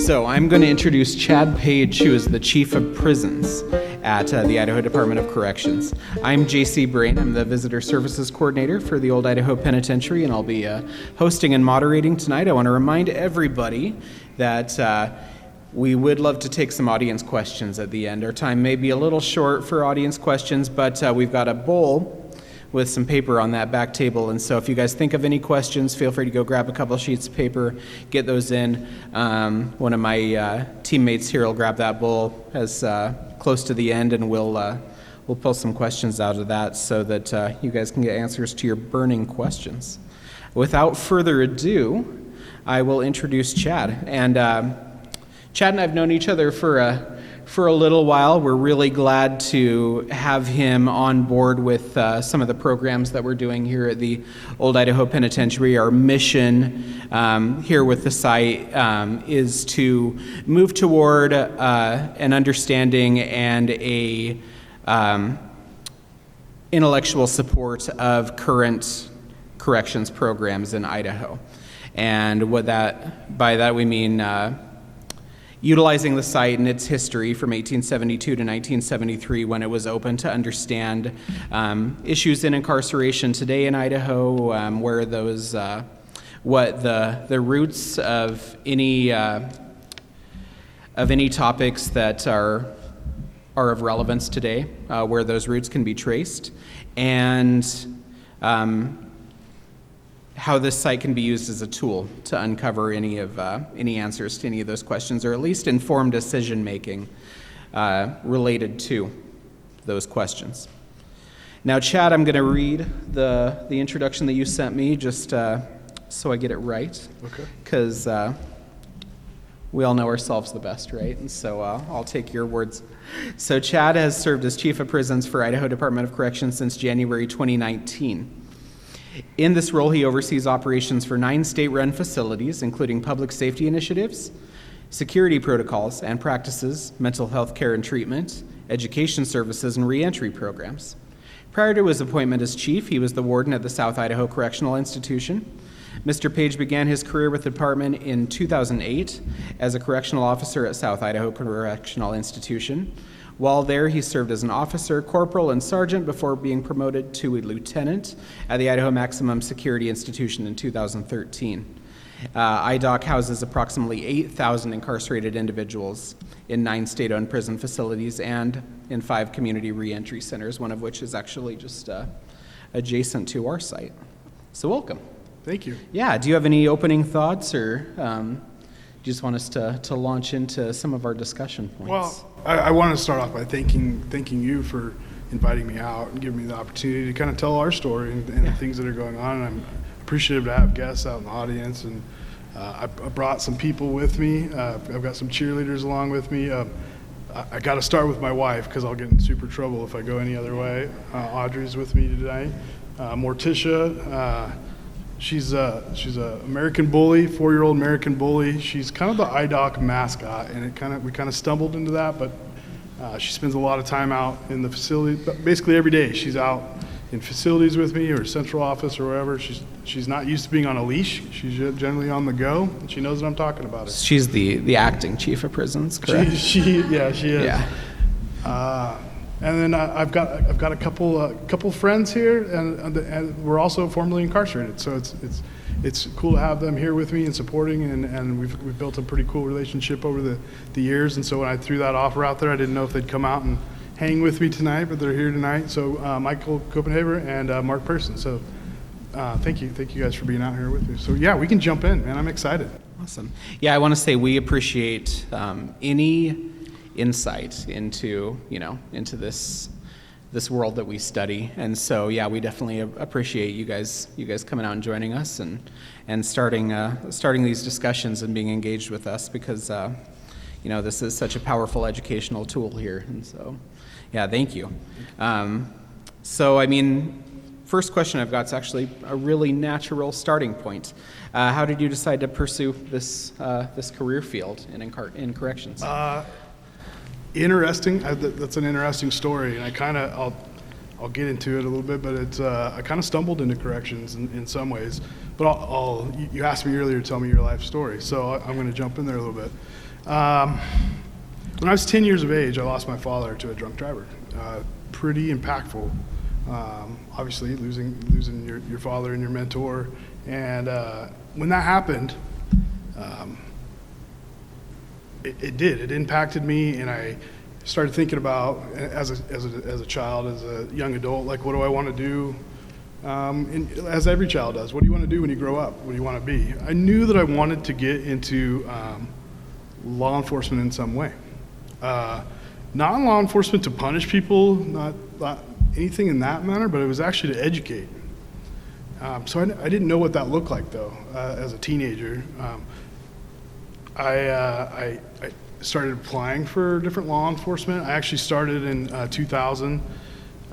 So I'm going to introduce Chad Page, who is the Chief of Prisons at the Idaho Department of Corrections. I'm JC Brain. I'm the Visitor Services Coordinator for the Old Idaho Penitentiary, and I'll be hosting and moderating tonight. I want to remind everybody that we would love to take some audience questions at the end. Our time may be a little short for audience questions, but we've got a bowl with some paper on that back table, and so if you guys think of any questions, feel free to go grab a couple sheets of paper, get those in. One of my teammates here will grab that bowl as close to the end, and we'll pull some questions out of that so that you guys can get answers to your burning questions. Without further ado, I will introduce Chad. And Chad and I have known each other for a little while. We're really glad to have him on board with some of the programs that we're doing here at the Old Idaho Penitentiary. Our mission here with the site is to move toward an understanding and a intellectual support of current corrections programs in Idaho. And by that we mean utilizing the site and its history from 1872 to 1973, when it was open, to understand issues in incarceration today in Idaho, where those, what the roots of any topics that are of relevance today, where those roots can be traced, and how this site can be used as a tool to uncover any answers to any of those questions, or at least inform decision making related to those questions. Now, Chad, I'm going to read the introduction that you sent me, just so I get it right. Okay. Because we all know ourselves the best, right? And so I'll take your words. So Chad has served as Chief of Prisons for Idaho Department of Corrections since January 2019. In this role, he oversees operations for 9 state-run facilities, including public safety initiatives, security protocols and practices, mental health care and treatment, education services, and reentry programs. Prior to his appointment as chief, he was the warden at the South Idaho Correctional Institution. Mr. Page began his career with the department in 2008 as a correctional officer at South Idaho Correctional Institution. While there, he served as an officer, corporal, and sergeant before being promoted to a lieutenant at the Idaho Maximum Security Institution in 2013. Idot houses approximately 8,000 incarcerated individuals in 9 state-owned prison facilities and in 5 community reentry centers, one of which is actually just adjacent to our site. So welcome. Thank you. Yeah, do you have any opening thoughts, or do you just want us to launch into some of our discussion points? Well, I want to start off by thanking you for inviting me out and giving me the opportunity to kind of tell our story and the things that are going on. And I'm appreciative to have guests out in the audience, and I brought some people with me. I've got some cheerleaders along with me. I got to start with my wife, because I'll get in super trouble if I go any other way. Audrey's with me today. Morticia. She's a American bully, 4-year-old American bully. She's kind of the Idot mascot, and we kind of stumbled into that. But she spends a lot of time out in the facility. Basically every day she's out in facilities with me, or central office, or wherever. She's not used to being on a leash. She's generally on the go, and she knows what I'm talking about. She's the acting chief of prisons, correct? She is. Yeah. And then I've got a couple friends here, and we're also formerly incarcerated. So it's cool to have them here with me and supporting, and we've built a pretty cool relationship over the years. And so when I threw that offer out there, I didn't know if they'd come out and hang with me tonight, but they're here tonight. So Michael Copenhaver and Mark Person. So thank you guys for being out here with me. So yeah, we can jump in, man. I'm excited. Awesome. Yeah, I want to say we appreciate any insight into this world that we study, and so yeah, we definitely appreciate you guys coming out and joining us and starting these discussions and being engaged with us, because this is such a powerful educational tool here, and so yeah, thank you. So I mean, first question I've got is actually a really natural starting point. How did you decide to pursue this career field in corrections? Interesting. That's an interesting story, and I'll get into it a little bit. But it's I kind of stumbled into corrections in some ways. But you asked me earlier to tell me your life story, so I'm going to jump in there a little bit. When I was 10 years of age, I lost my father to a drunk driver. Pretty impactful. Obviously, losing your father and your mentor. And when that happened, it impacted me, and I started thinking about, as a child, as a young adult, like, what do I want to do? As every child does, what do you want to do when you grow up? What do you want to be? I knew that I wanted to get into law enforcement in some way. Not law enforcement to punish people, not anything in that manner, but it was actually to educate. So I didn't know what that looked like, though, as a teenager. I started applying for different law enforcement. I actually started in 2000.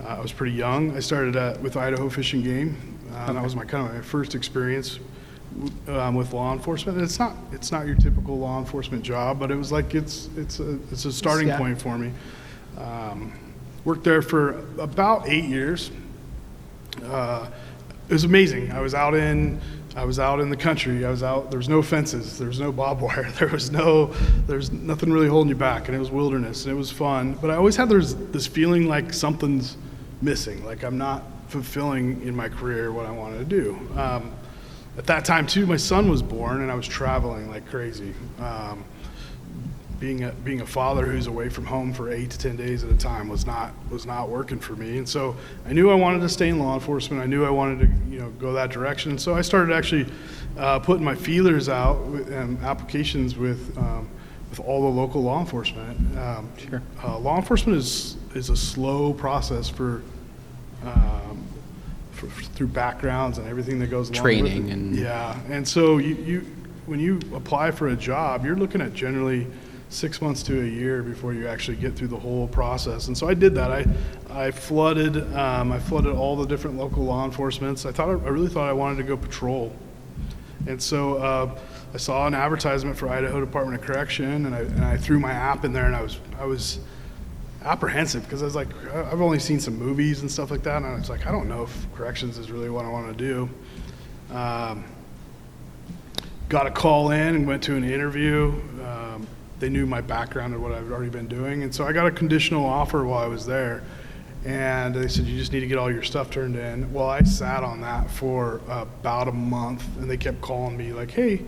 I was pretty young. I started with Idaho Fish and Game. That was my first experience with law enforcement. And it's not your typical law enforcement job, but it was like it's a starting point for me. Worked there for about 8 years. It was amazing. I was out in the country. There was no fences. There was no barbed wire. There's nothing really holding you back, and it was wilderness, and it was fun. But I always had this feeling like something's missing, like I'm not fulfilling in my career what I wanted to do. At that time too, my son was born, and I was traveling like crazy. Being a father who's away from home for 8 to 10 days at a time was not working for me, and so I knew I wanted to stay in law enforcement. I knew I wanted to go that direction, and so I started actually putting my feelers out and applications with all the local law enforcement. Sure. Law enforcement is a slow process through backgrounds and everything that goes along Training with it. and Yeah, and so when you apply for a job, you're looking at generally 6 months to a year before you actually get through the whole process. And so I did that. I flooded all the different local law enforcements. I really thought I wanted to go patrol. And so I saw an advertisement for Idaho Department of Correction, and I threw my app in there, and I was apprehensive because I was like, I've only seen some movies and stuff like that, and I was like, I don't know if corrections is really what I want to do. Got a call in and went to an interview. They knew my background and what I've already been doing, and so I got a conditional offer while I was there, and they said, you just need to get all your stuff turned in. Well, I sat on that for about a month, and they kept calling me like, hey,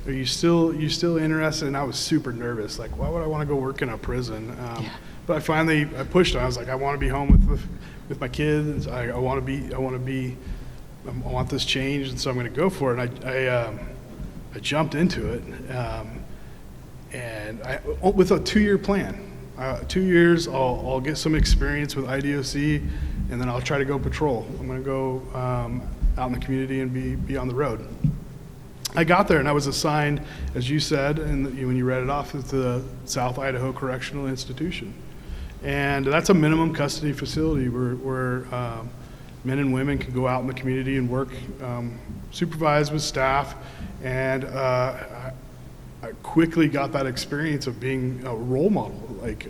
are you still interested? And I was super nervous, like, why would I want to go work in a prison? But I pushed it. I was like, I want to be home with my kids. I want this change, and so I'm going to go for it. And I jumped into it, and with a 2-year plan. 2 years, I'll get some experience with IDOC, and then I'll try to go patrol. I'm going to go out in the community and be on the road. I got there, and I was assigned, as you said, and when you read it off, to the South Idaho Correctional Institution. And that's a minimum custody facility where men and women can go out in the community and work, supervised with staff. And I quickly got that experience of being a role model, like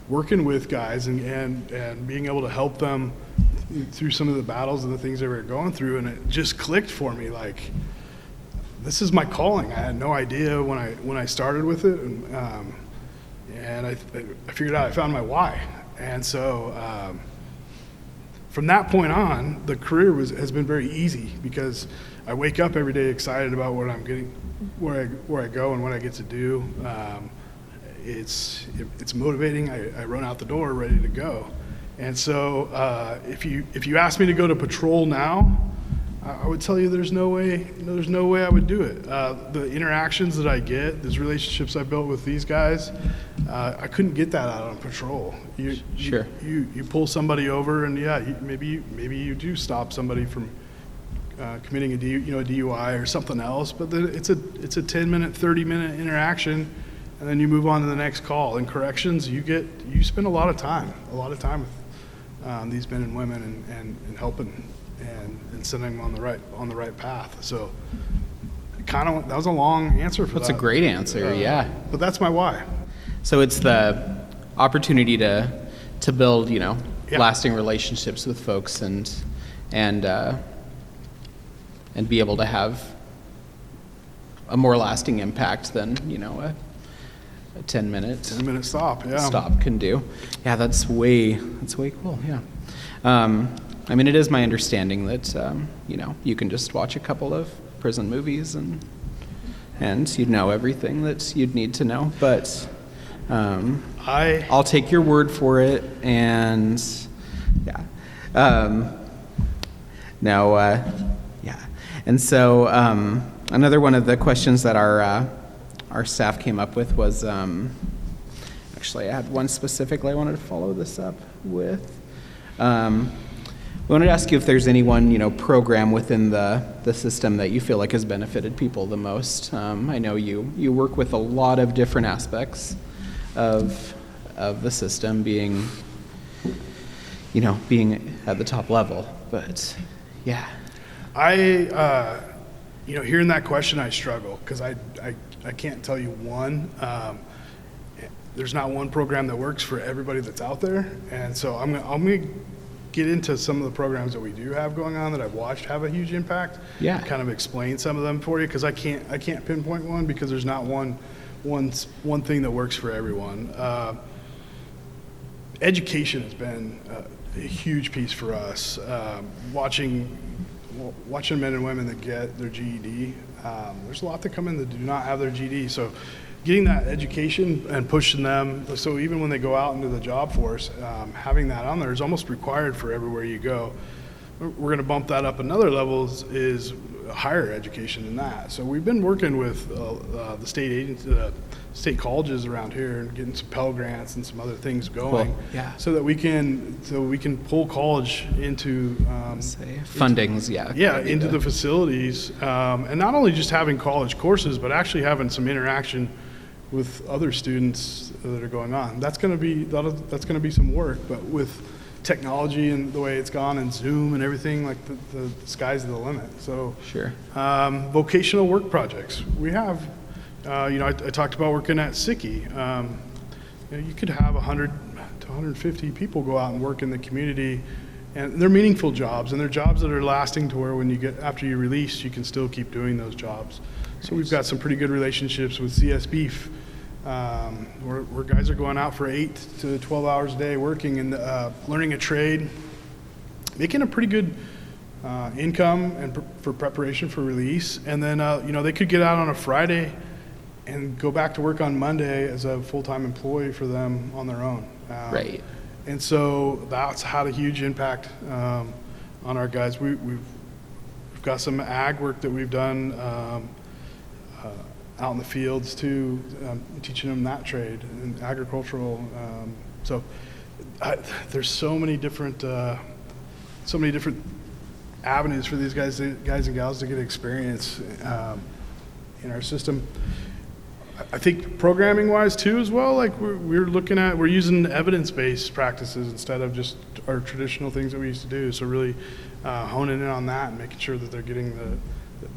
working with guys and being able to help them through some of the battles and the things they were going through. And it just clicked for me, like, this is my calling. I had no idea when I started with it. And I figured out I found my why. And so from that point on, the career has been very easy because I wake up every day excited about what I'm getting, where I go and what I get to do. It's motivating. I run out the door ready to go. And so if you ask me to go to patrol now, I would tell you there's no way I would do it. The interactions that I get, these relationships I built with these guys, I couldn't get that out on patrol. Sure. You pull somebody over, and maybe you do stop somebody from committing a DUI or something else, but then it's a 10-minute, 30-minute interaction, and then you move on to the next call. In corrections, you spend a lot of time with these men and women and helping and sending them on the right path. So that was a long answer for that. That's a great answer, yeah. But that's my why. So it's the opportunity to build, lasting relationships with folks and be able to have a more lasting impact than, a 10-minute 10-minute stop, yeah. stop can do. Yeah, that's way cool. Yeah. I mean, it is my understanding that you can just watch a couple of prison movies and you'd know everything that you'd need to know. But I'll take your word for it, and yeah. Yeah. And so another one of the questions that our staff came up with was, actually I had one specifically I wanted to follow this up with. We wanted to ask you if there's any one, program within the system that you feel like has benefited people the most. I know you work with a lot of different aspects of the system, being at the top level, but yeah. Hearing that question, I struggle, because I can't tell you one. There's not one program that works for everybody that's out there, and so I'm gonna get into some of the programs that we do have going on that I've watched have a huge impact. Yeah. Kind of explain some of them for you, because I can't pinpoint one, because there's not one thing that works for everyone. Education has been a huge piece for us. Watching men and women that get their GED, there's a lot that come in that do not have their GED. So getting that education and pushing them, so even when they go out into the job force, having that on there is almost required for everywhere you go. We're going to bump that up another level is higher education than that. So we've been working with the state agency, state colleges around here, and getting some Pell Grants and some other things going. Cool. Yeah. So that we can pull college into fundings, into the facilities, and not only just having college courses, but actually having some interaction with other students that are going on. That's going to be some work, but with technology and the way it's gone, and Zoom and everything, like the sky's the limit. So sure. Vocational work projects. We have, I talked about working at Sicky. You could have 100 to 150 people go out and work in the community, and they're meaningful jobs, and they're jobs that are lasting to where after you release, you can still keep doing those jobs. So we've got some pretty good relationships with CS Beef, where guys are going out for 8 to 12 hours a day working and learning a trade, making a pretty good income and for preparation for release. And then, they could get out on a Friday and go back to work on Monday as a full-time employee for them on their own. Right. And so that's had a huge impact on our guys. We've got some ag work that we've done out in the fields too, teaching them that trade and agricultural. There's so many different avenues for these guys and gals to get experience in our system. I think programming wise too as well, like we're using evidence-based practices instead of just our traditional things that we used to do. So really honing in on that and making sure that they're getting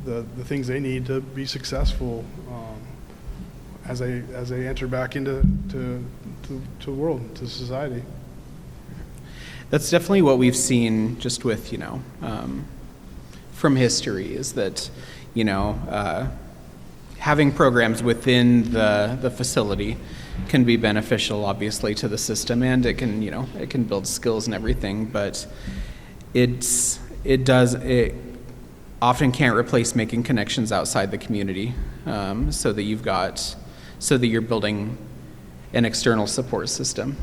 the things they need to be successful as they enter back into the world, to society. That's definitely what we've seen just with, from history, is that, having programs within the facility can be beneficial, obviously, to the system, and it can build skills and everything, but it often can't replace making connections outside the community, so that you're building an external support system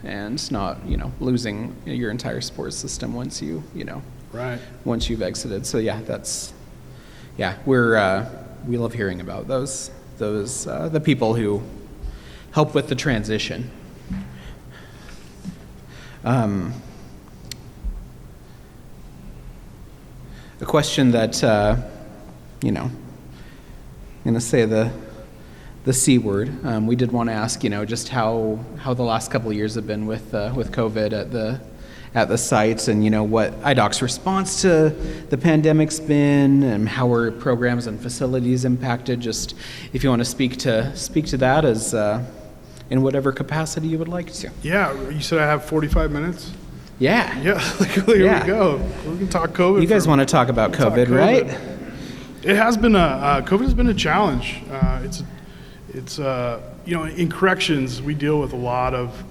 and not, losing your entire support system once once you've exited. So we love hearing about those the people who help with the transition. A question that, I'm going to say the C word. We did want to ask, just how the last couple of years have been with COVID at the sites, and what IDOC's response to the pandemic's been, and how are programs and facilities impacted. Just if you want to speak to that as in whatever capacity you would like to. Yeah, you said I have 45 minutes. Yeah. Here we go. We can talk COVID. You guys want to talk about COVID, right? It has been COVID has been a challenge. It's in corrections, we deal with a lot of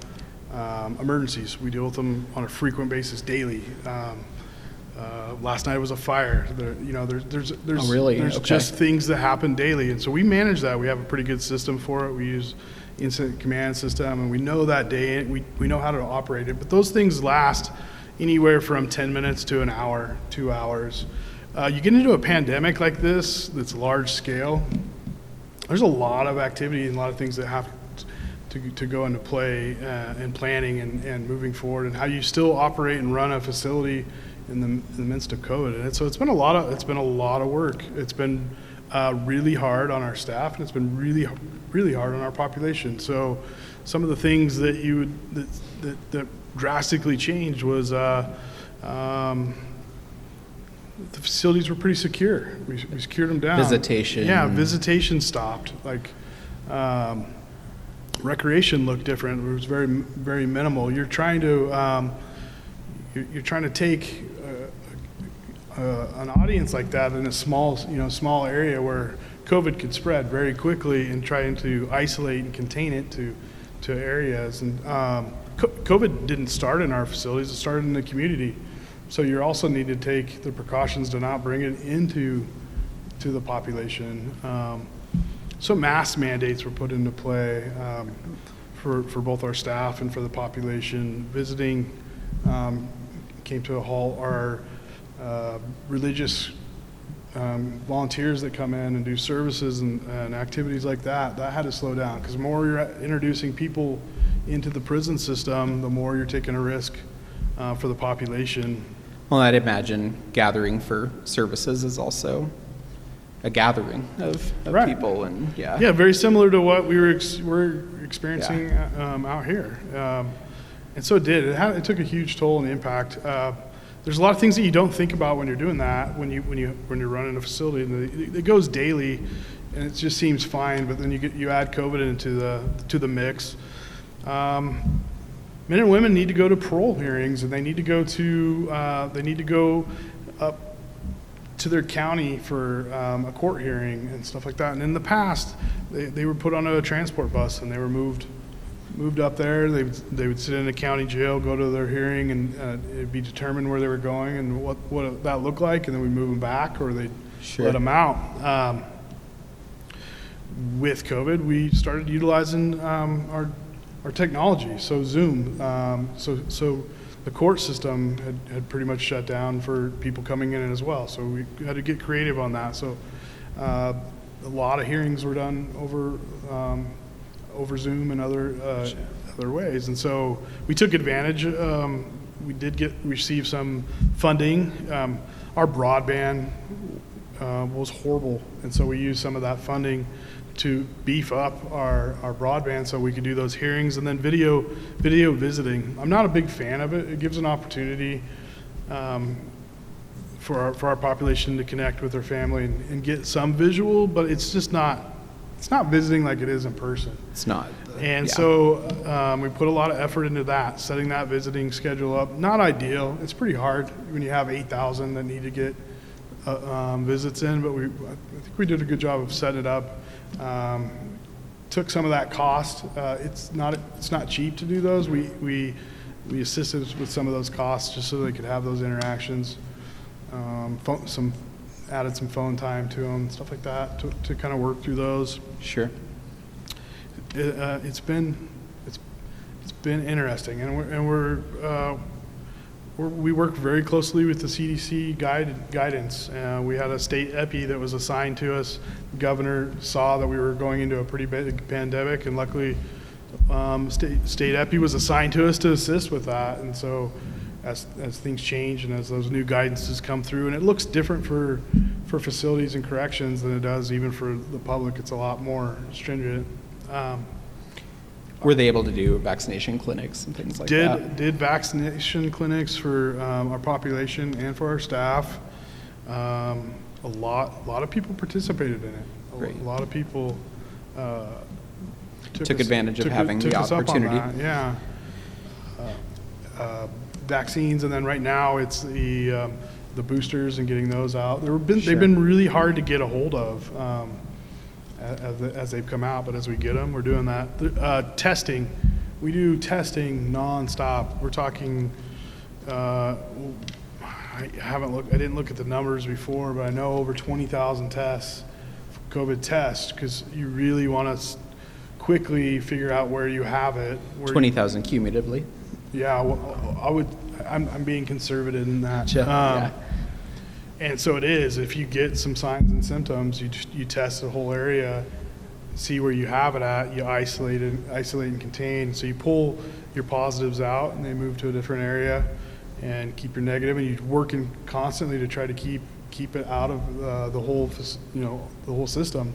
emergencies. We deal with them on a frequent basis, daily. Last night was a fire. There's Oh, really? there's Okay. just things that happen daily, and so we manage that. We have a pretty good system for it. We use incident command system, and we know that day. We know how to operate it. But those things last anywhere from 10 minutes to an hour, 2 hours. You get into a pandemic like this that's large scale. There's a lot of activity and a lot of things that have to go into play in planning and moving forward, and how you still operate and run a facility in the midst of COVID. And so it's been a lot of work. It's been really hard on our staff, and it's been really hard on our population. So some of the things that that drastically changed was the facilities were pretty secure. We secured them down. Visitation. Yeah, visitation stopped. Like recreation looked different. It was very, very minimal. You're trying to take an audience like that in a small area where COVID could spread very quickly, and trying to isolate and contain it to areas. And COVID didn't start in our facilities; it started in the community. So you also need to take the precautions to not bring it into the population. So mask mandates were put into play for both our staff and for the population. Visiting came to a halt. Our religious volunteers that come in and do services and activities like that had to slow down, because the more you're introducing people into the prison system, the more you're taking a risk for the population. Well, I'd imagine gathering for services is also a gathering of Right. people, and Yeah, very similar to what we're experiencing out here. And so it did. It took a huge toll and impact. There's a lot of things that you don't think about when you're doing that, when you're running a facility. And it goes daily, and it just seems fine. But then you add COVID into the mix. Men and women need to go to parole hearings, and they need to go up to their county for a court hearing and stuff like that. And in the past, they were put on a transport bus, and they were moved up there. They would sit in a county jail, go to their hearing, and it'd be determined where they were going and what that looked like, and then we'd move them back, or they'd let them out. With COVID, we started utilizing our technology, so Zoom. So the court system had pretty much shut down for people coming in as well. So we had to get creative on that. So a lot of hearings were done over Zoom and other ways. And so we took advantage. We did receive some funding. Our broadband was horrible, and so we used some of that funding to beef up our broadband so we could do those hearings, and then video visiting. I'm not a big fan of it. It gives an opportunity for our population to connect with their family and get some visual, but it's just not visiting like it is in person. it's not. And so we put a lot of effort into that, setting that visiting schedule up. Not ideal. It's pretty hard when you have 8,000 that need to get visits in, but I think we did a good job of setting it up. Took some of that cost. It's not cheap to do those. We assisted with some of those costs just so they could have those interactions. Added some phone time to them, stuff like that, to kind of work through those. Sure. It's been interesting, and we work very closely with the CDC guidance. We had a state epi that was assigned to us. The governor saw that we were going into a pretty big pandemic, and luckily state epi was assigned to us to assist with that. And so as things change and as those new guidances come through, and it looks different for facilities and corrections than it does even for the public. It's a lot more stringent. Were they able to do vaccination clinics and things like that? Did vaccination clinics for our population and for our staff. A lot of people participated in it. Great. A lot of people took advantage of having the opportunity. Yeah. Vaccines, and then right now it's the boosters and getting those out. They've been really hard to get a hold of. as they've come out, but as we get them, we're doing that. Testing, we do testing nonstop. We're talking, I didn't look at the numbers before, but I know over 20,000 tests, COVID tests, because you really want to quickly figure out where you have it. 20,000 cumulatively. Yeah, well, I'm being conservative in that. Yeah. And so it is, if you get some signs and symptoms, you test the whole area, see where you have it at, you isolate and contain. So you pull your positives out and they move to a different area and keep your negative, and you're working constantly to try to keep it out of the whole, the whole system.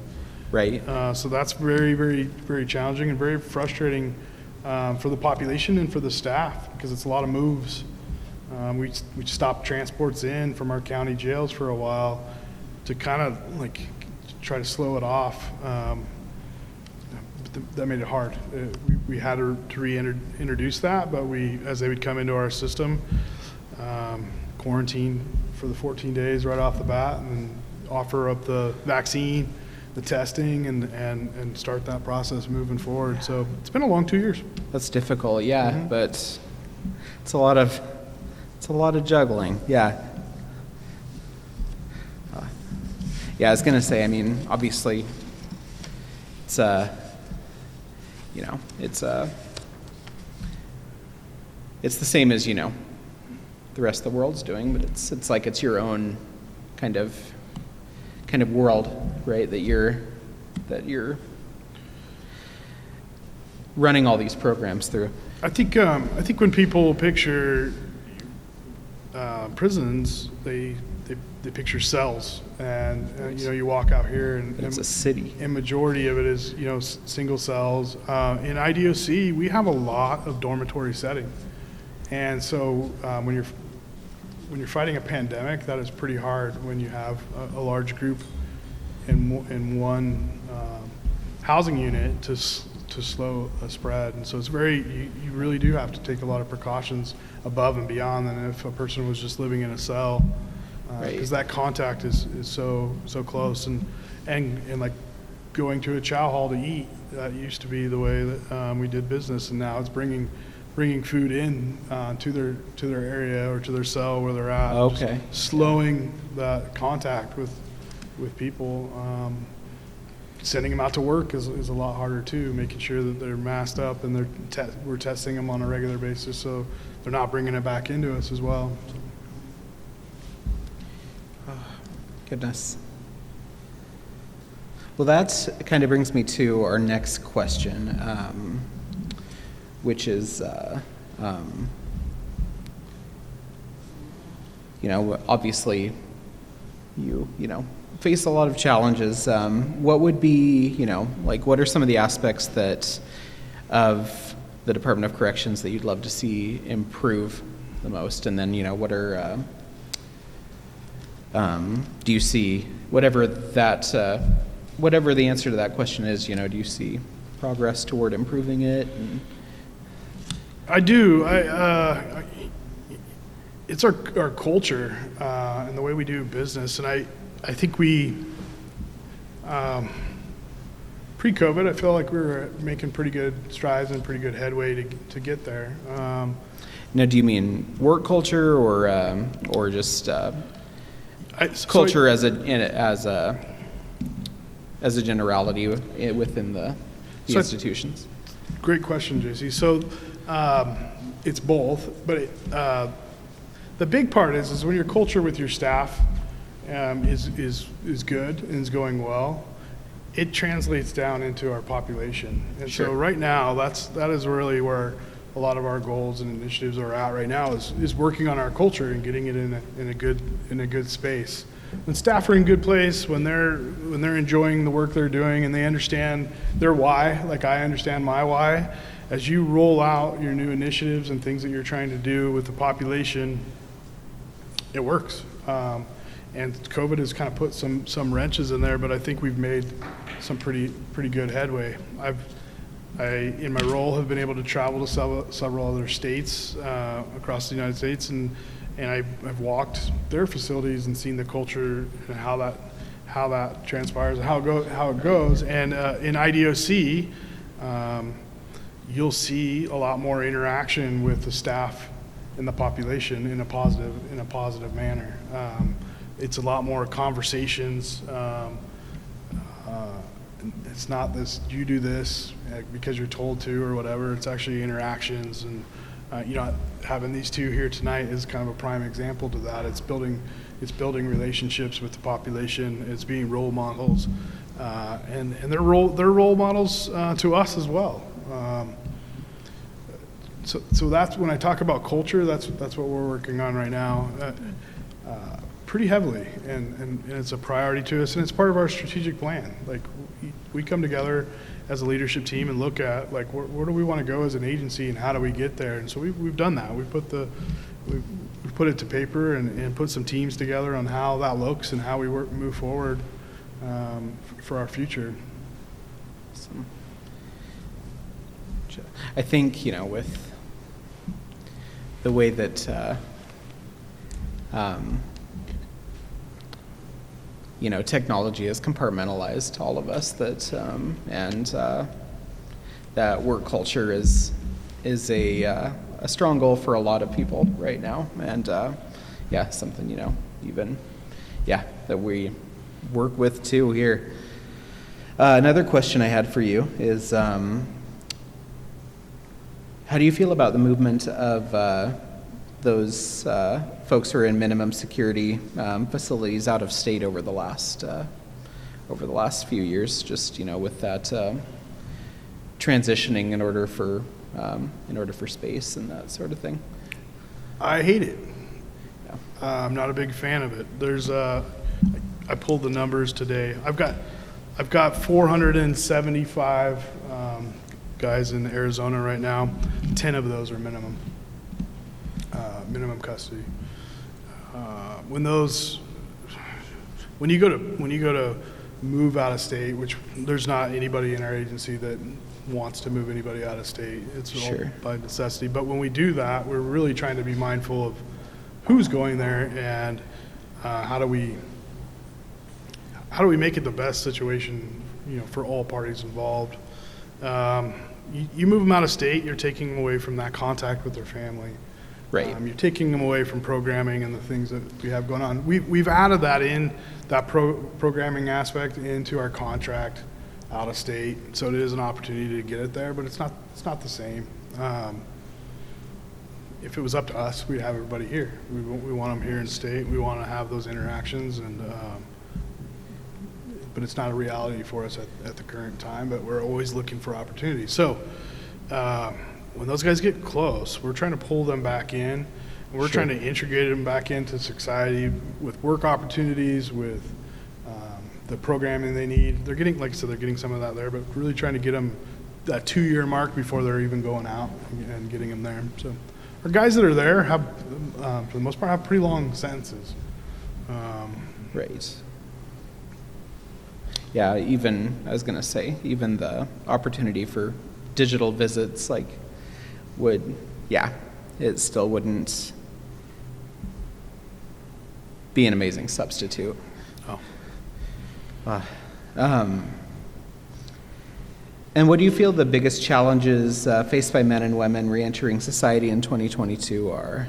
Right. So that's very, very, very challenging and very frustrating for the population and for the staff, because it's a lot of moves. We stopped transports in from our county jails for a while to kind of try to slow it off. But that made it hard. We had to reintroduce that, but as they would come into our system, quarantine for the 14 days right off the bat, and offer up the vaccine, the testing, and start that process moving forward. So it's been a long 2 years. That's difficult, yeah, but it's a lot of juggling, yeah. Yeah, I was gonna say, I mean, obviously, it's it's the same as the rest of the world's doing, but it's like it's your own kind of world, right? That you're running all these programs through. I think when people picture prisons, they picture cells, and you walk out here and It's a city. And majority of it is single cells. In IDOC, we have a lot of dormitory setting, and so when you're fighting a pandemic, that is pretty hard when you have a large group in one housing unit to slow a spread. And so it's you really do have to take a lot of precautions above and beyond than if a person was just living in a cell, because that contact is so close, and like going to a chow hall to eat, that used to be the way that we did business, and now it's bringing food in to their area or to their cell where they're at. Okay. Just slowing that contact with people. Sending them out to work is a lot harder too, making sure that they're masked up, and we're testing them on a regular basis, so they're not bringing it back into us as well. Oh, goodness. Well, that kind of brings me to our next question, which is, obviously you face a lot of challenges. What would be, what are some of the aspects of the Department of Corrections that you'd love to see improve the most? And then, what are, do you see, whatever the answer to that question is, do you see progress toward improving it? I do. It's our culture and the way we do business, and I think we, pre-COVID, I feel like we were making pretty good strides and pretty good headway to get there. Now, do you mean work culture or just culture as a generality within the institutions? Great question, JC. So it's both, but the big part is when your culture with your staff is good and is going well, it translates down into our population. And Sure. So right now, that is really where a lot of our goals and initiatives are at right now, is working on our culture and getting it in a good space. When staff are in good place, when they're enjoying the work they're doing and they understand their why, like I understand my why, as you roll out your new initiatives and things that you're trying to do with the population, it works. And COVID has kind of put some wrenches in there, but I think we've made some pretty good headway. I in my role have been able to travel to several other states across the United States, and I've walked their facilities and seen the culture and how how that transpires and how it goes. And in IDOC, you'll see a lot more interaction with the staff and the population in a positive manner. It's a lot more conversations. It's not this, you do this because you're told to or whatever. It's actually interactions. And having these two here tonight is kind of a prime example to that. It's building relationships with the population. It's being role models, and they're role models to us as well. So that's when I talk about culture. That's what we're working on right now, pretty heavily, and it's a priority to us, and it's part of our strategic plan. Like we come together as a leadership team and look at like where do we want to go as an agency and how do we get there. And so we've done that. We put it to paper and put some teams together on how that looks and how we move forward for our future. Awesome. I think, with the way that, technology has compartmentalized all of us, that work culture is a strong goal for a lot of people right now. And, something, that we work with too here. Another question I had for you is, how do you feel about the movement of those folks who are in minimum security facilities out of state over the last few years? Just with that transitioning in order for space and that sort of thing. I hate it. Yeah. I'm not a big fan of it. I pulled the numbers today. I've got 475 guys in Arizona right now. 10 of those are minimum custody. When you go to move out of state, which there's not anybody in our agency that wants to move anybody out of state. It's all by necessity. But when we do that, we're really trying to be mindful of who's going there and how do we make it the best situation, for all parties involved. You move them out of state, you're taking them away from that contact with their family. Right. You're taking them away from programming and the things that we have going on. We've added that programming aspect into our contract out of state, so it is an opportunity to get it there, but it's not the same. If it was up to us, we'd have everybody here. We want them here in state. We want to have those interactions, but it's not a reality for us at the current time, but we're always looking for opportunities. So when those guys get close, we're trying to pull them back in, and we're trying to integrate them back into society with work opportunities, with the programming they need. They're getting, like I said, they're getting some of that there, but really trying to get them that 2-year mark before they're even going out and getting them there. So our guys that are there have, for the most part, have pretty long sentences. Right. Yeah, even the opportunity for digital visits, it still wouldn't be an amazing substitute. And what do you feel the biggest challenges faced by men and women reentering society in 2022 are?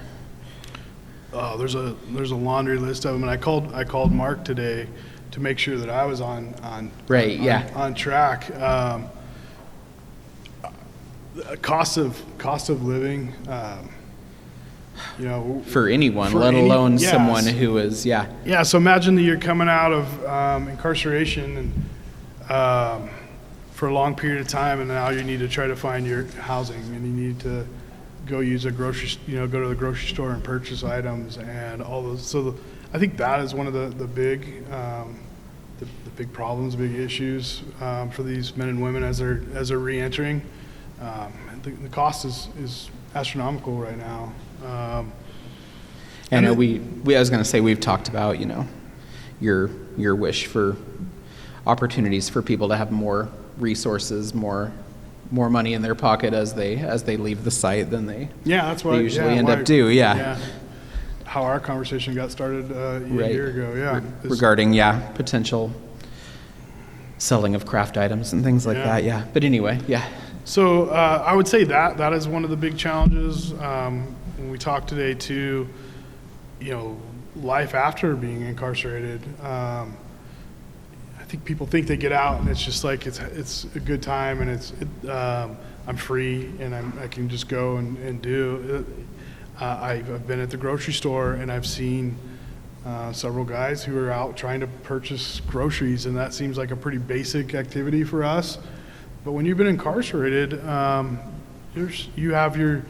Oh, there's a laundry list of them, and I called Mark today to make sure that I was on track. Cost of living, for anyone, let alone someone who is, So imagine that you're coming out of incarceration and for a long period of time, and now you need to try to find your housing, and you need to go use go to the grocery store and purchase items and all those. So I think that is one of the big problems, big issues for these men and women as they're reentering. The cost is astronomical right now. And I was going to say, we've talked about, your wish for opportunities for people to have more resources, more money in their pocket as they leave the site than they that's why they usually end up do. how our conversation got started a Right. year ago. Yeah. Regarding, potential selling of craft items and things like Yeah. that, yeah. But anyway, yeah. So I would say that is one of the big challenges. When we talk today too, life after being incarcerated. I think people think they get out and it's just like it's a good time and I'm free and I can just go and do. I've been at the grocery store and I've seen several guys who are out trying to purchase groceries, and that seems like a pretty basic activity for us. But when you've been incarcerated, you have your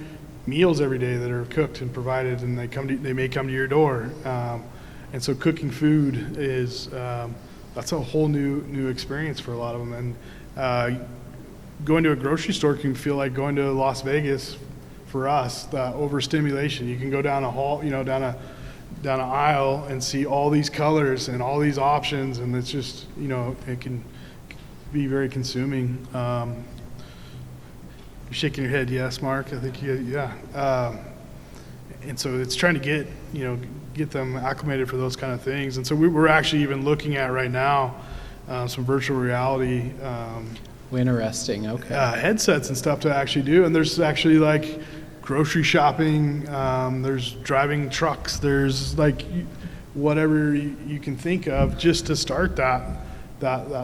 meals every day that are cooked and provided, and they may come to your door. And so cooking food is that's a whole new experience for a lot of them. And going to a grocery store can feel like going to Las Vegas for us. The overstimulation. You can go down a hall, down an aisle and see all these colors and all these options, and it's just it can be very consuming. You're shaking your head, yes, Mark. I think yeah. And so it's trying to get them acclimated for those kind of things. And so we're actually even looking at right now some virtual reality Interesting, okay. headsets and stuff to actually do. And there's actually like grocery shopping, there's driving trucks, there's like whatever you can think of just to start that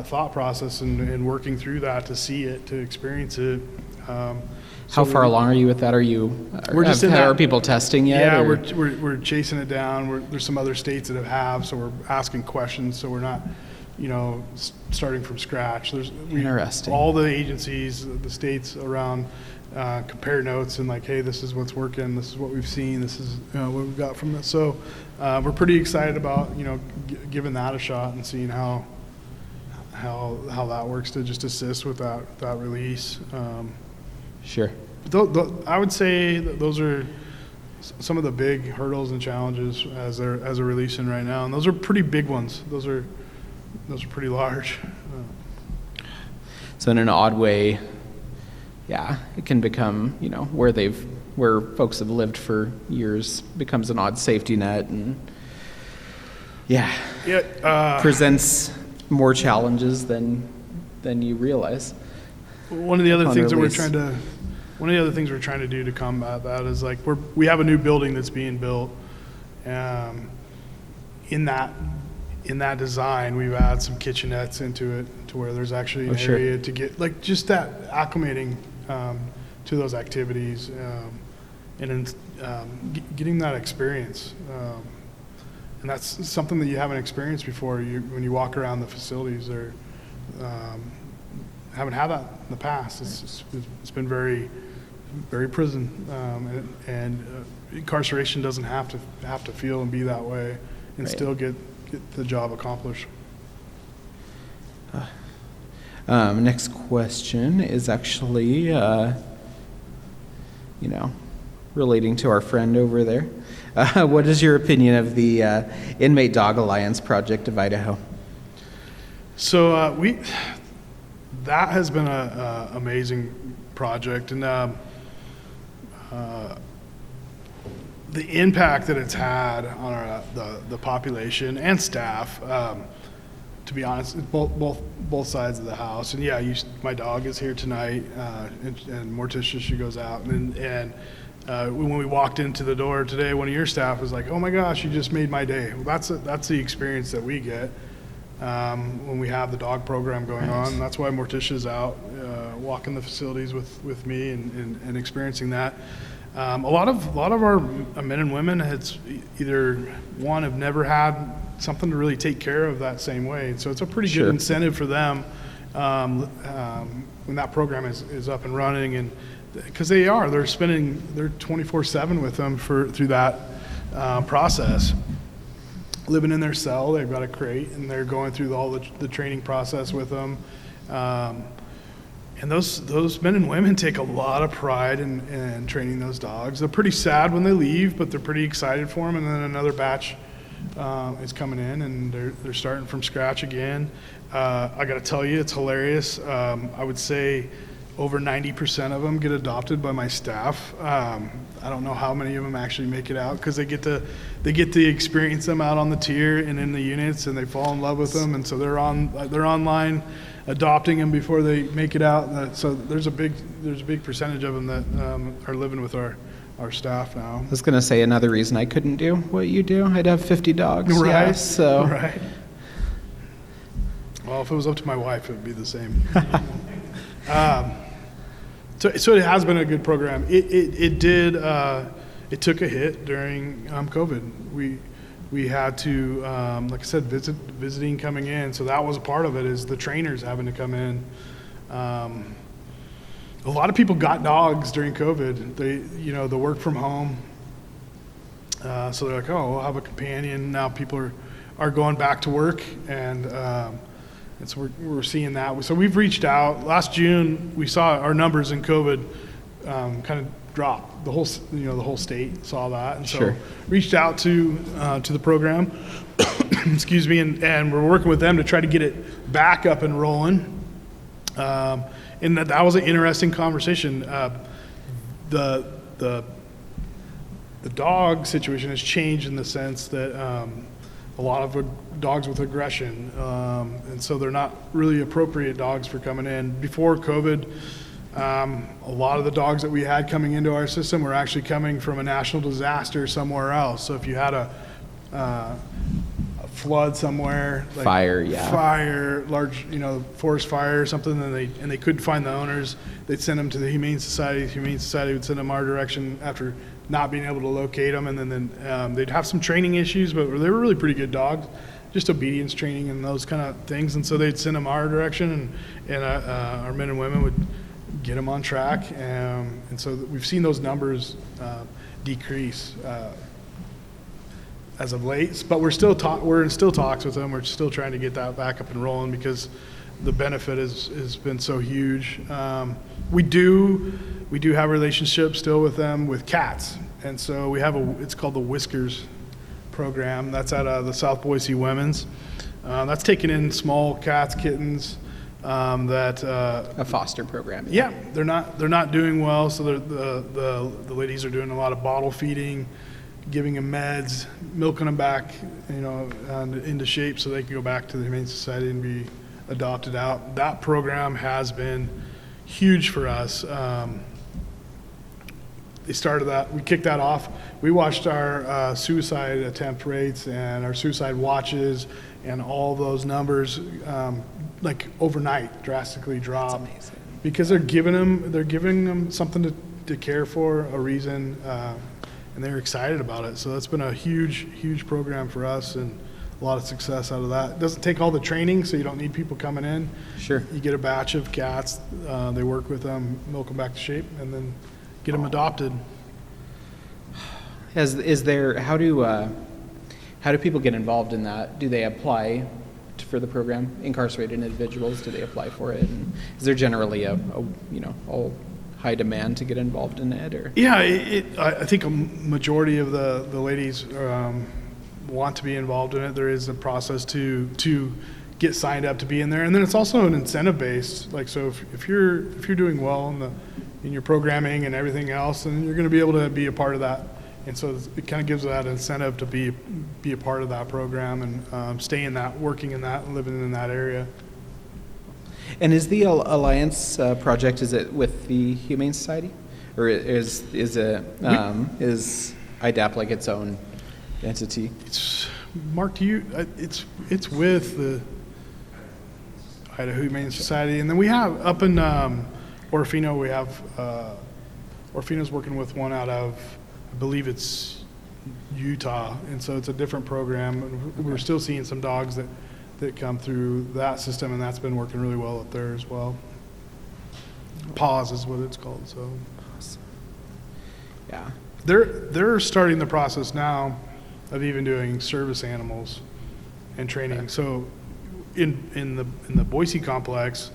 thought process and working through that to see it, to experience it. How far along are you with that? We're just in that. Are people testing yet? Yeah, or? we're chasing it down. There's some other states that have, so we're asking questions. So we're not, starting from scratch. Interesting. All the agencies, the states around, compare notes and like, hey, this is what's working. This is what we've seen. This is what we've got from this. So we're pretty excited about giving that a shot and seeing how that works to just assist with that release. Sure. I would say that those are some of the big hurdles and challenges as they're releasing right now, and those are pretty big ones. Those are pretty large. So in an odd way, it can become where folks have lived for years becomes an odd safety net, and presents more challenges than you realize. One of the other things that release. one of the other things we're trying to do to combat that is like we have a new building that's being built. In that design, we've added some kitchenettes into it to where there's actually an area to get like just that acclimating to those activities and getting that experience. And that's something that you haven't experienced before. When you walk around the facilities, or haven't had that in the past. It's been very, very prison, and incarceration doesn't have to feel and be that way, and still get the job accomplished. Next question is actually, relating to our friend over there. What is your opinion of the Inmate Dog Alliance Project of Idaho? So that has been an amazing project, and the impact that it's had on the population and staff. To be honest, both sides of the house. And my dog is here tonight, and Morticia, she goes out, and when we walked into the door today, one of your staff was like, "Oh my gosh, you just made my day." Well, that's the experience that we get when we have the dog program going on. That's why Morticia's out walking the facilities with me and experiencing that. A lot of our men and women have never had something to really take care of that same way. So it's a pretty good incentive for them when that program is up and running, and because they're spending 24/7 with them through that process, living in their cell. They've got a crate, and they're going through all the training process with them. And those men and women take a lot of pride in training those dogs. They're pretty sad when they leave, but they're pretty excited for them. And then another batch is coming in, and they're starting from scratch again. I got to tell you, it's hilarious. I would say over 90% of them get adopted by my staff. I don't know how many of them actually make it out because they get to experience them out on the tier and in the units, and they fall in love with them, and so they're online adopting them before they make it out. So there's a big percentage of them that are living with our staff now. I was going to say another reason I couldn't do what you do. I'd have 50 dogs. Right. Yeah, so. Right. Well, if it was up to my wife, it would be the same. So it has been a good program. It it took a hit during COVID. We had to, like I said, visiting coming in. So that was a part of it, is the trainers having to come in. A lot of people got dogs during COVID. The work from home. So they're like, oh, we'll have a companion. Now people are going back to work, and so we're seeing that. So we've reached out. Last June, we saw our numbers in COVID kind of drop. The whole state saw that, and so reached out to the program. Excuse me, and we're working with them to try to get it back up and rolling. And that was an interesting conversation. The dog situation has changed in the sense that a lot of dogs with aggression, and so they're not really appropriate dogs for coming in. Before COVID, a lot of the dogs that we had coming into our system were actually coming from a national disaster somewhere else. So if you had a flood somewhere, like fire, large, forest fire or something, and they couldn't find the owners, they'd send them to the Humane Society. The Humane Society would send them our direction after not being able to locate them, and then they'd have some training issues, but they were really pretty good dogs, just obedience training and those kind of things. And so they'd send them our direction, and our men and women would get them on track, and so we've seen those numbers decrease as of late. But we're in still talks with them. We're still trying to get that back up and rolling because the benefit has been so huge. We do have relationships still with them with cats, and so we have it's called the Whiskers Program. That's at the South Boise Women's. That's taking in small cats, kittens. A foster program. Yeah, they're not doing well, so the ladies are doing a lot of bottle feeding, giving them meds, milking them back, into shape so they can go back to the Humane Society and be adopted out. That program has been huge for us. They started that. We kicked that off. We watched our suicide attempt rates and our suicide watches and all those numbers like overnight drastically drop. That's amazing. Because they're giving them something to care for, a reason, and they're excited about it. So that's been a huge program for us, and a lot of success out of that. It doesn't take all the training, so you don't need people coming in. Sure. You get a batch of cats, they work with them, milk them back to shape, and then get them adopted. How do people get involved in that? Do they apply for the program? Incarcerated individuals, do they apply for it? And is there generally a high demand to get involved in it? Or Yeah, I think a majority of the ladies want to be involved in it. There is a process to get signed up to be in there, and then it's also an incentive based. Like, so if you're doing well in your programming and everything else, then you're going to be able to be a part of that. And so it kind of gives that incentive to be a part of that program and stay in that, working in that, living in that area. And is the Alliance project, is it with the Humane Society, or is IDAP like its own entity? It's Mark. It's with the Idaho Humane Society, and then we have up in Orofino. We have Orofino's working with one out of, I believe it's Utah, and so it's a different program. We're still seeing some dogs that come through that system, and that's been working really well up there as well. PAWS is what it's called. So, yeah, they're starting the process now of even doing service animals and training. Okay. So, in the Boise complex,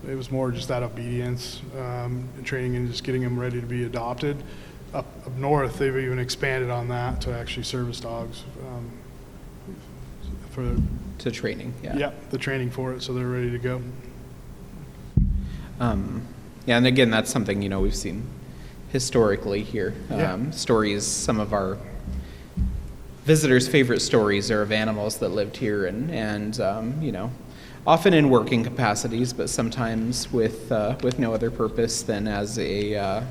it was more just that obedience and training and just getting them ready to be adopted. Up north, they've even expanded on that to actually service dogs to training. Yeah, the training for it, so they're ready to go. Yeah, and again, that's something, we've seen historically here. Yeah. Stories, some of our visitors' favorite stories are of animals that lived here and often in working capacities, but sometimes with no other purpose than as a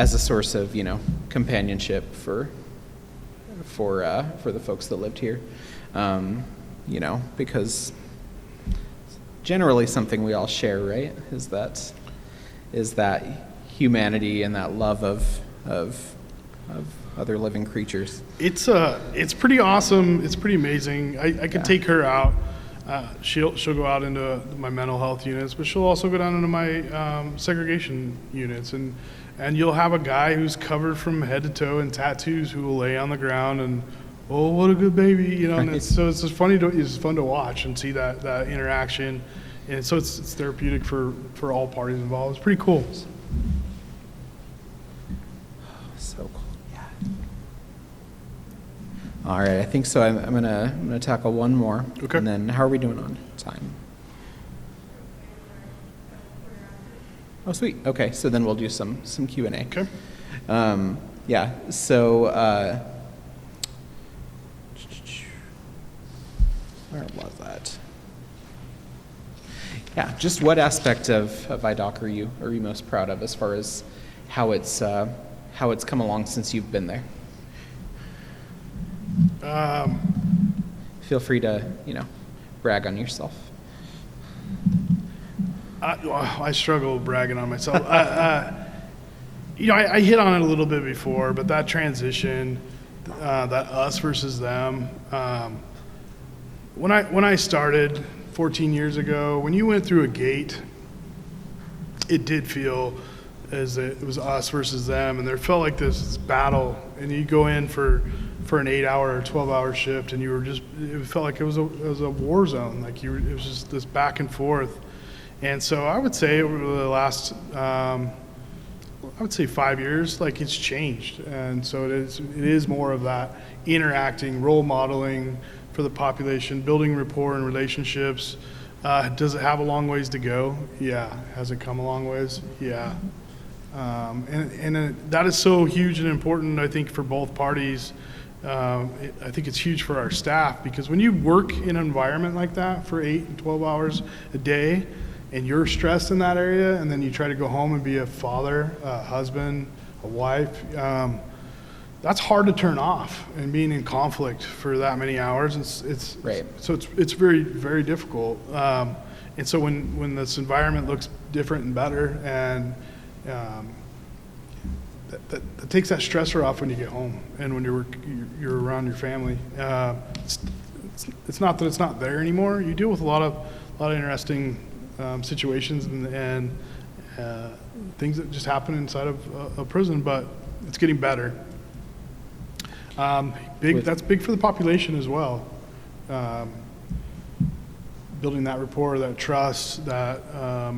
source of, companionship for the folks that lived here. Because generally something we all share, right, is that humanity and that love of other living creatures. It's pretty awesome. It's pretty amazing. I could take her out. She'll go out into my mental health units, but she'll also go down into my segregation units, and you'll have a guy who's covered from head to toe in tattoos who will lay on the ground and, oh, what a good baby, and it's just it's fun to watch and see that interaction, and so it's therapeutic for all parties involved. It's pretty cool. So cool. Yeah. All right, I think so. I'm gonna tackle one more. Okay. And then how are we doing on time? Oh, sweet. Okay, so then we'll do some Q&A. Okay. Yeah. So where was that? Yeah. Just what aspect of Idot are you most proud of as far as how it's come along since you've been there? Feel free to brag on yourself. I struggle bragging on myself. I hit on it a little bit before, but that transition, that us versus them. When I started 14 years ago, when you went through a gate, it did feel as it was us versus them, and there felt like this battle. And you go in for an 8-hour or 12-hour shift, and it felt like it was a war zone. Like it was just this back and forth. And so I would say over the last, 5 years, like it's changed. And so it is more of that interacting, role modeling for the population, building rapport and relationships. Does it have a long ways to go? Yeah. Has it come a long ways? Yeah. And that is so huge and important, I think, for both parties. I think it's huge for our staff, because when you work in an environment like that for 8 and 12 hours a day, and you're stressed in that area, and then you try to go home and be a father, a husband, a wife, that's hard to turn off, and being in conflict for that many hours, it's right. So it's very, very difficult. And so when this environment looks different and better, and that takes that stressor off when you get home and when you're around your family. It's not that it's not there anymore. You deal with a lot of interesting situations and things that just happen inside of a prison, but it's getting better. That's big for the population as well. Building that rapport, that trust, that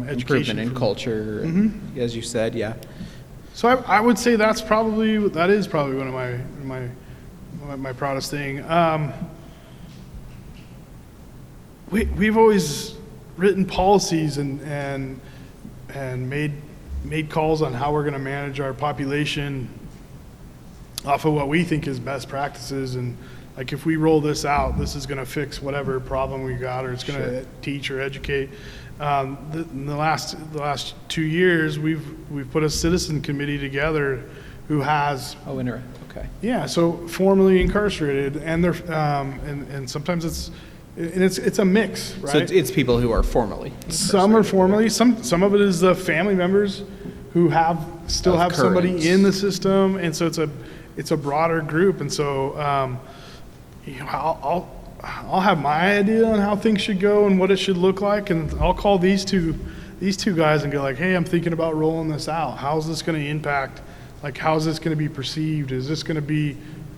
education. Improvement in culture, as you said, yeah. So I would say that is probably one of my proudest thing. We've always written policies and made calls on how we're going to manage our population off of what we think is best practices, and like if we roll this out, this is going to fix whatever problem we got, or it's going to teach or educate. In the last 2 years, we've put a citizen committee together who has so formerly incarcerated, and they're and sometimes it's a mix, right? So it's people who are formally. Some are formally. Some of it is the family members who still have somebody in the system, and so it's a broader group. And so I'll have my idea on how things should go and what it should look like, and I'll call these two guys and go like, hey, I'm thinking about rolling this out. How's this going to impact? Like, how's this going to be perceived? Is this going to be?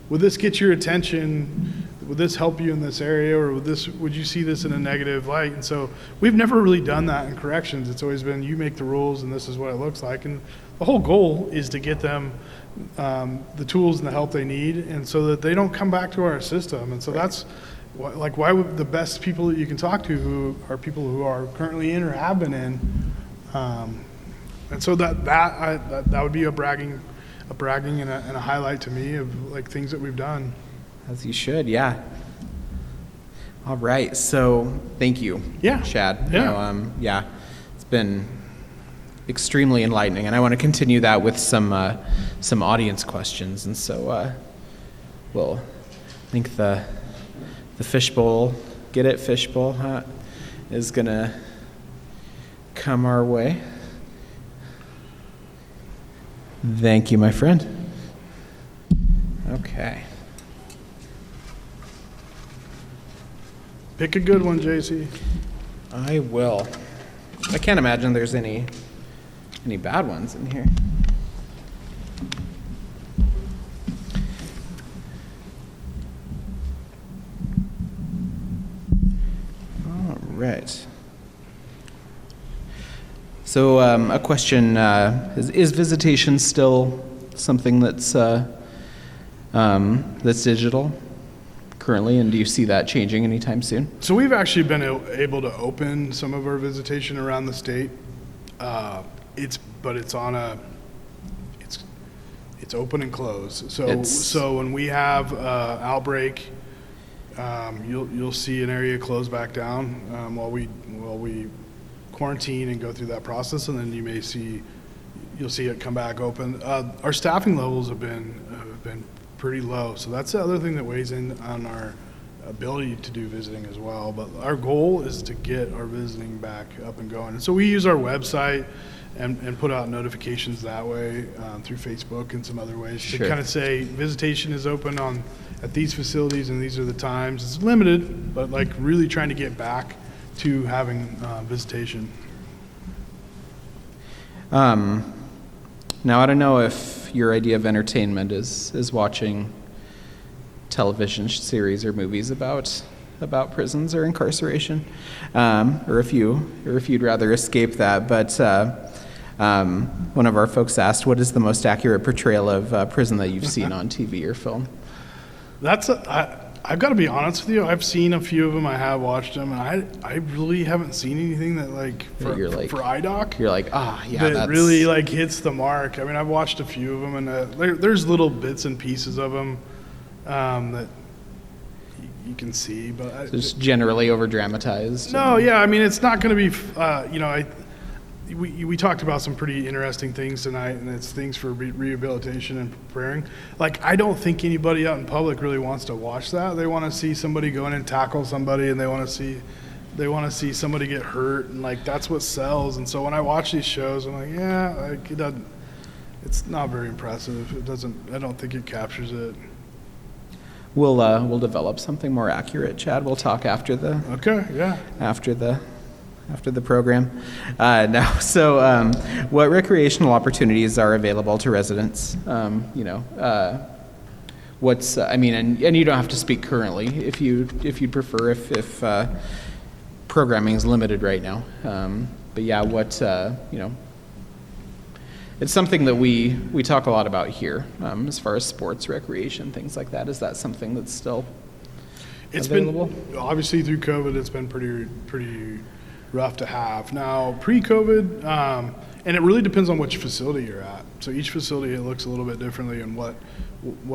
Would this get your attention? Would this help you in this area, or would you see this in a negative light? And so we've never really done that in corrections. It's always been, you make the rules and this is what it looks like. And the whole goal is to get them the tools and the help they need, and so that they don't come back to our system. And so that's why would the best people that you can talk to, who are people who are currently in or have been in, And so that would be a bragging and a highlight to me of like things that we've done. As you should, yeah. All right, so thank you, Yeah. Chad. Yeah. Yeah, it's been extremely enlightening, and I want to continue that with some audience questions. And so, I think the fishbowl, get it, fishbowl, is gonna come our way. Thank you, my friend. Okay. Pick a good one, JC. I will. I can't imagine there's any bad ones in here. All right. So a question, is visitation still something that's digital currently, and do you see that changing anytime soon? So we've actually been able to open some of our visitation around the state. It's open and closed. So when we have outbreak, you'll see an area close back down while we quarantine and go through that process, and then you'll see it come back open. Our staffing levels have been pretty low, so that's the other thing that weighs in on our ability to do visiting as well. But our goal is to get our visiting back up and going. And so we use our website and put out notifications that way through Facebook and some other ways to kind of say visitation is open at these facilities and these are the times. It's limited, but like really trying to get back to having visitation. Now, I don't know if your idea of entertainment is watching television series or movies about prisons or incarceration, or if you'd rather escape that. But one of our folks asked, "What is the most accurate portrayal of prison that you've seen on TV or film?" I've got to be honest with you. I've seen a few of them. I have watched them, and I really haven't seen anything that for IDOC. You're like, that really like hits the mark. I mean, I've watched a few of them, and there's little bits and pieces of them that you can see, but just generally over dramatized. No, yeah. I mean, it's not going to be. We talked about some pretty interesting things tonight, and it's things for rehabilitation and preparing. Like, I don't think anybody out in public really wants to watch that. They want to see somebody go in and tackle somebody, and they want to see somebody get hurt, and like that's what sells. And so when I watch these shows, I'm like, it's not very impressive. I don't think it captures it. We'll develop something more accurate, Chad. We'll talk after the after the program. Now, so what recreational opportunities are available to residents? What's and you don't have to speak currently if you'd prefer, if programming is limited right now. But yeah, it's something that we talk a lot about here as far as sports, recreation, things like that. Is that something that's still available? Been obviously through COVID. It's been pretty rough to have. Now, pre-COVID, and it really depends on which facility you're at. So each facility, it looks a little bit differently in what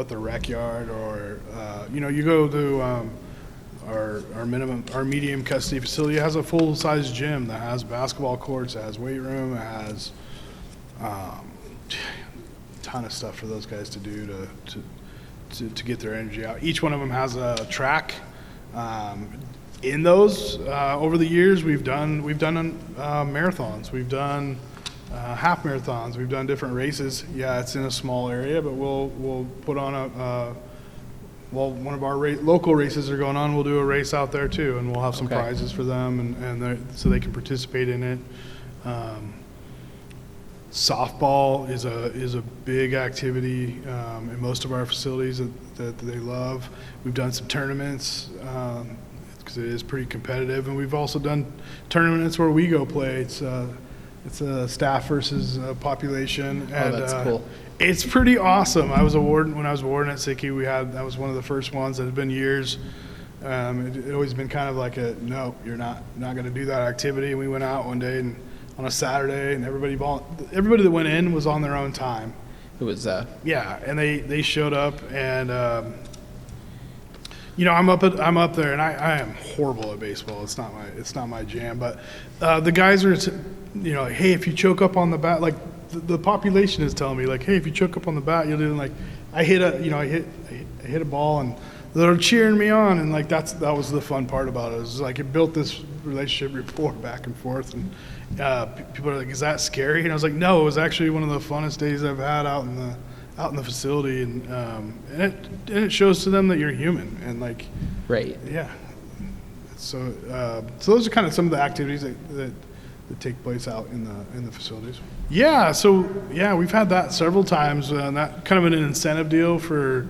the rec yard or you go to our medium custody facility. It has a full-size gym that has basketball courts, it has weight room, it has a ton of stuff for those guys to do to get their energy out. Each one of them has a track. In those, over the years, we've done marathons, we've done half marathons, we've done different races. Yeah, it's in a small area, but we'll put on one of our local races are going on, we'll do a race out there too, and we'll have some prizes for them, and so they can participate in it. Softball is a big activity in most of our facilities that they love. We've done some tournaments. Because it is pretty competitive, and we've also done tournaments where we go play. It's a staff versus population, and that's cool. It's pretty awesome. I was a warden when I was a warden at Sickey. That was one of the first ones. That had been years. It always been kind of like no, you're not going to do that activity. And we went out one day and on a Saturday, and everybody that went in was on their own time. It was, Yeah, and they showed up, and I'm up there, and I am horrible at baseball. It's not my jam. But the guys are, hey, if you choke up on the bat, like the population is telling me, like, hey, if you choke up on the bat, you'll do like I hit a ball, and they're cheering me on, and like that was the fun part about it. It was like it built this relationship rapport back and forth, and people are like, is that scary? And I was like, no, it was actually one of the funnest days I've had out in the facility, and it shows to them that you're human, and like, right. Yeah. So those are kind of some of the activities that take place out in the facilities. Yeah. So yeah, we've had that several times, and that kind of an incentive deal for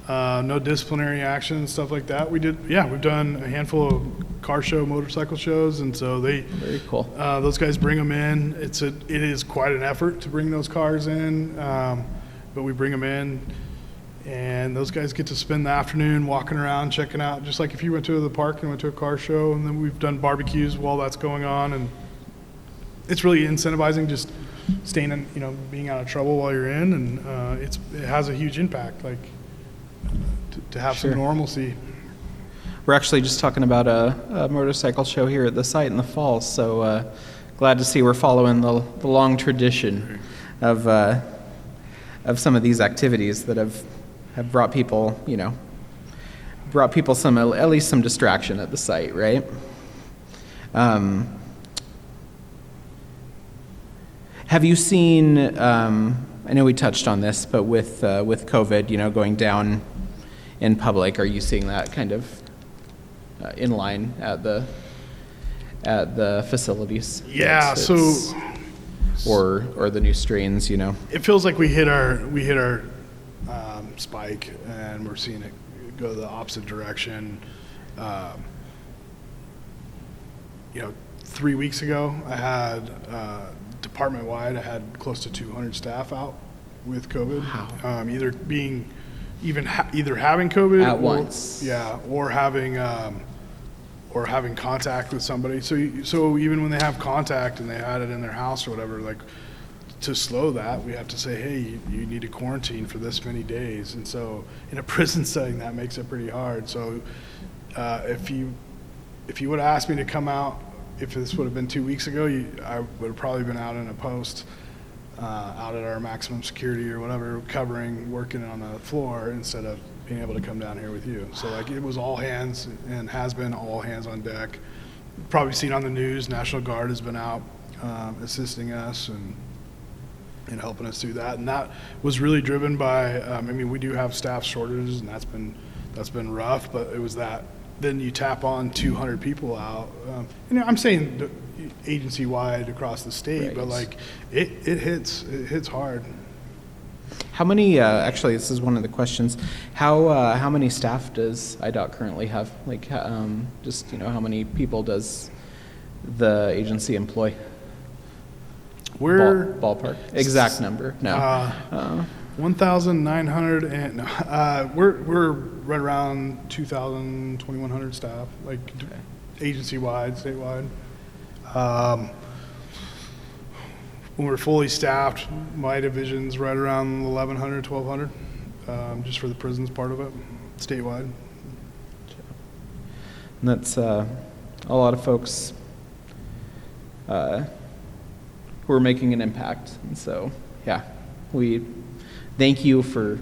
no disciplinary action and stuff like that. We've done a handful of car show, motorcycle shows, and so very cool. Those guys bring them in. It is quite an effort to bring those cars in. But we bring them in, and those guys get to spend the afternoon walking around, checking out, just like if you went to the park and went to a car show. And then we've done barbecues while that's going on, and it's really incentivizing, just staying in, being out of trouble while you're in, and it has a huge impact, like to have Sure. some normalcy. We're actually just talking about a motorcycle show here at the site in the fall, so glad to see we're following the long tradition of some of these activities that have brought people, some, at least some distraction at the site, right? Have you seen, I know we touched on this, but with COVID, going down in public, are you seeing that kind of in line at the facilities? Yeah, or the new strains, It feels like we hit our spike, and we're seeing it go the opposite direction. 3 weeks ago, I had department-wide, I had close to 200 staff out with COVID. Wow. Either having COVID At once. or having contact with somebody. So even when they have contact and they had it in their house or whatever, like, to slow that, we have to say, hey, you need to quarantine for this many days. And so in a prison setting, that makes it pretty hard. So if you would have asked me to come out, if this would have been 2 weeks ago, I would have probably been out in a post, out at our maximum security or whatever, working on the floor instead of being able to come down here with you. So like, it was all hands, and has been all hands on deck. Probably seen on the news, National Guard has been out assisting us and helping us do that. And that was really driven by, we do have staff shortages, and that's been rough, but it was that. Then you tap on 200 people out. I'm saying agency-wide across the state, Right. but like it hits hard. How many, actually, this is one of the questions, how many staff does Idot currently have? Like, just, how many people does the agency employ? We're Ballpark? Exact number? No. 1,900, and we're right around 2,000, 2,100 staff, like agency-wide, statewide. When we're fully staffed, my division's right around 1,100, 1,200, just for the prisons part of it, statewide. And that's a lot of folks who are making an impact. And so, yeah, we thank you for,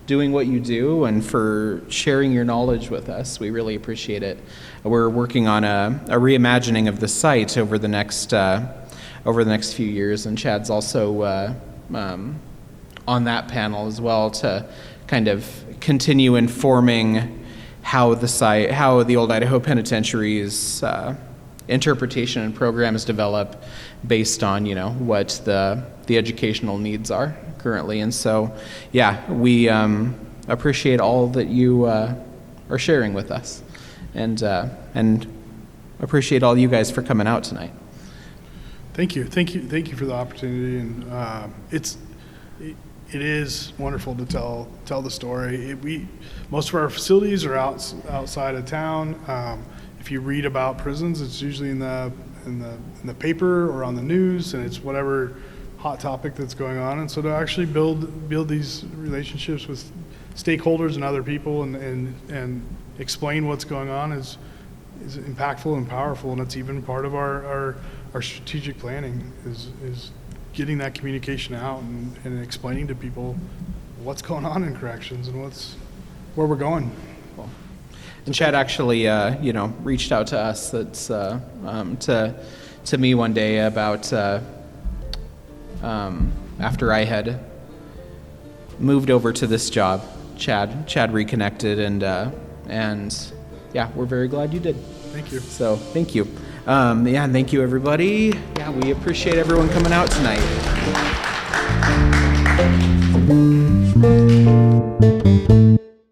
doing what you do and for sharing your knowledge with us. We really appreciate it. We're working on a reimagining of the site over the next few years, and Chad's also on that panel as well to kind of continue informing how the Old Idaho Penitentiary's interpretation and programs develop based on what the educational needs are currently. And so, yeah, we appreciate all that you are sharing with us, and appreciate all you guys for coming out tonight. Thank you for the opportunity, and it is wonderful to tell the story. Most of our facilities are outside of town. If you read about prisons, it's usually in the in the paper or on the news, and it's whatever hot topic that's going on. And so to actually build these relationships with stakeholders and other people and explain what's going on is impactful and powerful, and it's even part of our strategic planning is getting that communication out and explaining to people what's going on in corrections and where we're going. And Chad actually, reached out to us. That's to me one day about after I had moved over to this job. Chad reconnected, and yeah, we're very glad you did. Thank you. So thank you. And thank you everybody. Yeah, we appreciate everyone coming out tonight.